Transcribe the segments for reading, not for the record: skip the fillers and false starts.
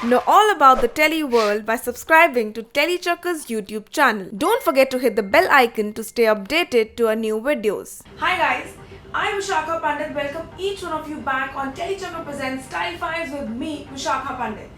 Know all about the Telly world by subscribing to Telechucker's YouTube channel. Don't forget to hit the bell icon to stay updated to our new videos. Hi guys, I'm Vishakha Pandit. Welcome each one of you back on Telechucker presents Style Files with me, Vishakha Pandit.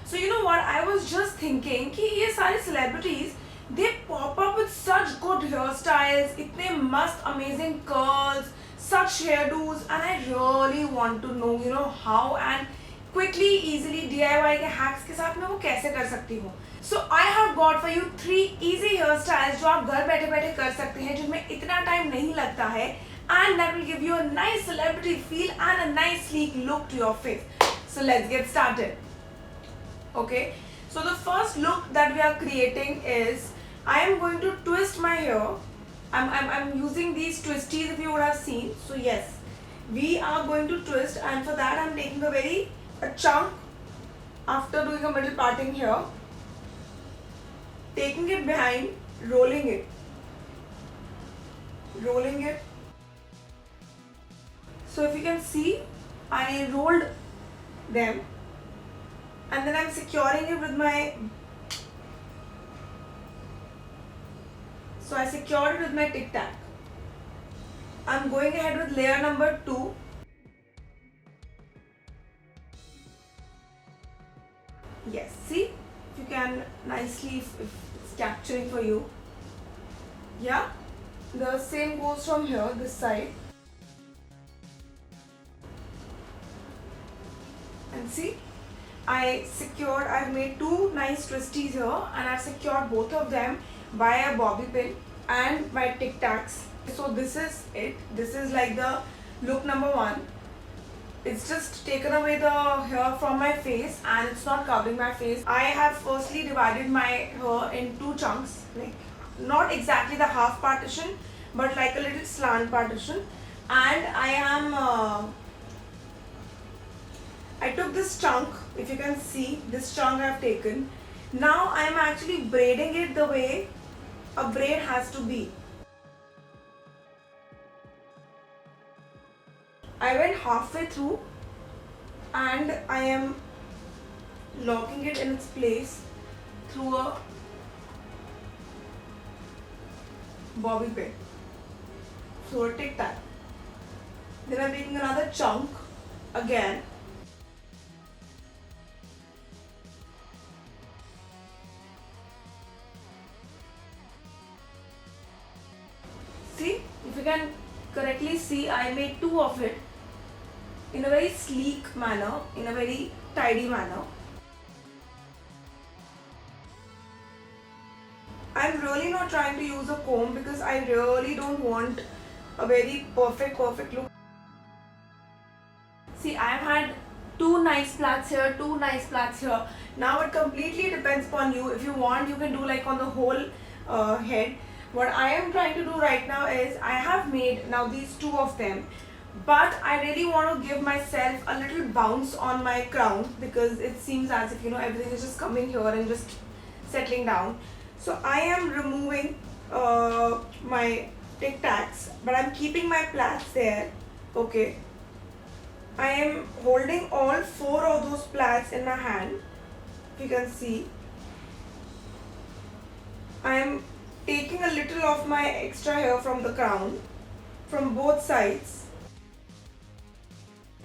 So you know what? I was just thinking कि ये सारे celebrities they pop up with such good hairstyles, इतने मस्त amazing curls, such hairdos, and I really want to know how and quickly easily DIY के hacks के साथ मैं वो कैसे कर सकती हूँ. So I have got for you 3 easy hairstyles जो आप घर बैठे बैठे कर सकते हैं जिनमें इतना टाइम नहीं लगता है and that will give you a nice celebrity feel and a nice sleek look to your face. So let's get started. Okay, so the first look that we are creating is I am going to twist my hair. I'm using these twisties if you would have seen. So yes, we are going to twist, and for that I'm taking a chunk after doing a middle parting here, taking it behind, rolling it. So if you can see, I rolled them. And then I'm securing it with I secured it with my Tic Tac. I'm going ahead with layer number 2. Yes, see? If you can nicely, if it's capturing for you. Yeah? The same goes from here, this side. And see? I've made 2 nice twisties here and I've secured both of them by a bobby pin and by Tic Tacs. So this is it. This is like the look number 1. It's just taken away the hair from my face and it's not covering my face. I have firstly divided my hair in 2 chunks, like not exactly the half partition but like a little slant partition, and I took this chunk, if you can see, this chunk I have taken. Now I am actually braiding it the way a braid has to be. I went halfway through and I am locking it in its place through a bobby pin, through a Tic Tac. Then I am taking another chunk again. See, if you can correctly see, I made 2 of it in a very sleek manner, in a very tidy manner. I'm really not trying to use a comb because I really don't want a very perfect look. See, I've had 2 nice plaits here, 2 nice plaits here. Now it completely depends upon you. If you want, you can do like on the whole head. What I am trying to do right now is I have made now these 2 of them, but I really want to give myself a little bounce on my crown because it seems as if everything is just coming here and just settling down. So I am removing my Tic Tacs, but I'm keeping my plaits there. Okay, I am holding all 4 of those plaits in my hand. If you can see, I am taking a little of my extra hair from the crown from both sides,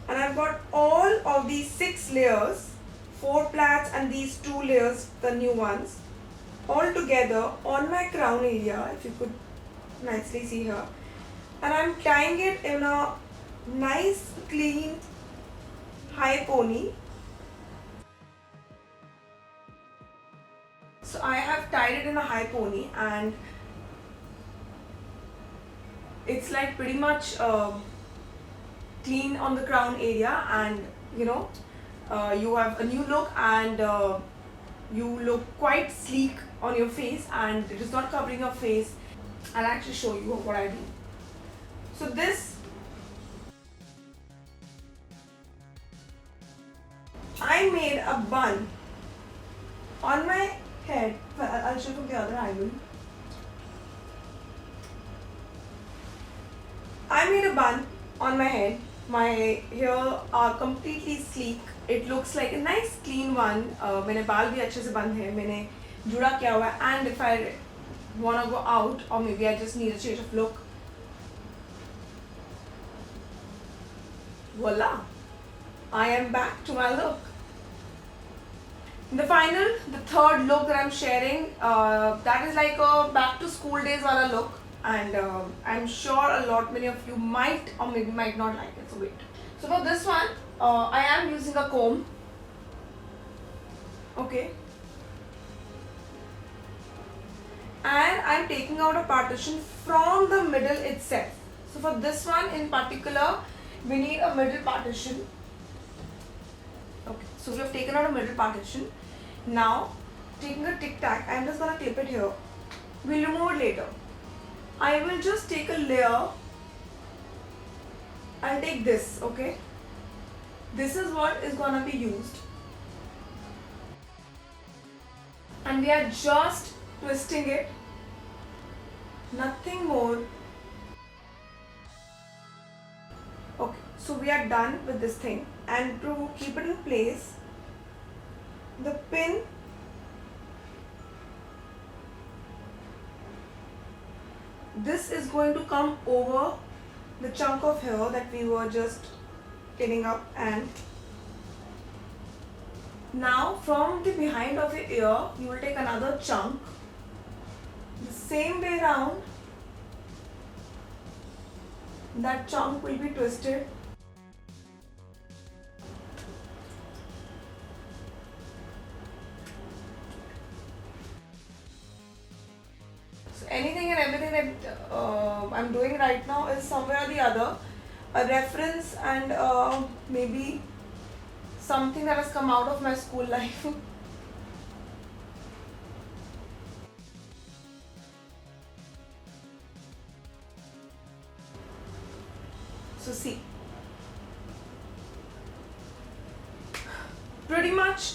and I've got all of these 6 layers, 4 plaits and these 2 layers, the new ones, all together on my crown area, if you could nicely see here, and I'm tying it in a nice clean high pony. So I have tied it in a high pony and it's like pretty much clean on the crown area, and you have a new look and you look quite sleek on your face and it is not covering your face. I'll actually show you what I do. So this I made a bun on my head. I'll show you from the other angle. I made a bun on my head. My hair are completely sleek. It looks like a nice clean one. मैंने बाल भी अच्छे से बंद है. मैंने जुड़ा किया हुआ है. And if I wanna go out, or maybe I just need a change of look, voila, I am back to my look. The third look that I'm sharing, that is like a back to school days wala look, and I'm sure many of you might or maybe might not like it. So wait. So for this one, I am using a comb. Okay. And I'm taking out a partition from the middle itself. So for this one in particular, we need a middle partition. Okay, so we have taken out a middle partition. Now, taking a tic tac, I'm just gonna clip it here. We'll remove it later. I will just take a layer. I'll take this, okay? This is what is gonna be used. And we are just twisting it. Nothing more. Okay, so we are done with this thing. And to keep it in place, the pin this is going to come over the chunk of hair that we were just pinning up, and now from the behind of your ear you will take another chunk the same way round. That chunk will be twisted. So anything and everything that I'm doing right now is somewhere or the other a reference and maybe something that has come out of my school life. So see, pretty much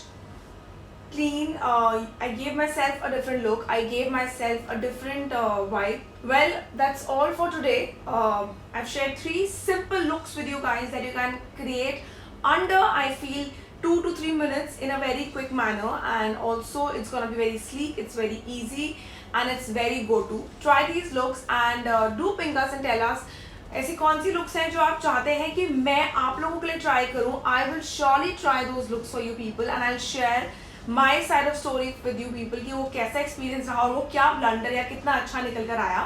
clean. I gave myself a different look. I gave myself a different vibe. Well, that's all for today. I've shared 3 simple looks with you guys that you can create under, I feel, 2 to 3 minutes in a very quick manner, and also it's gonna be very sleek, it's very easy, and it's very go-to. Try these looks and do ping us and tell us ऐसी कौन सी looks हैं जो आप चाहते हैं कि मैं आप लोगों के लिए ट्राई करूं. I will surely try those looks for you people and I will share my side of story with you people कि वो कैसा एक्सपीरियंस रहा और वो क्या ब्लंडर या कितना अच्छा निकल कर आया.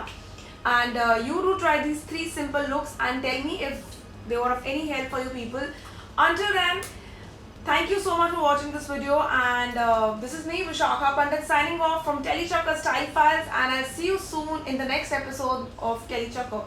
And you do try these 3 simple looks and tell me if they were of any help for you people. Until then, thank you so much for watching this video, and this is me, Vishakha Pandit, signing off from Telechakra Style Files, and I'll see you soon in the next episode of Telechakra.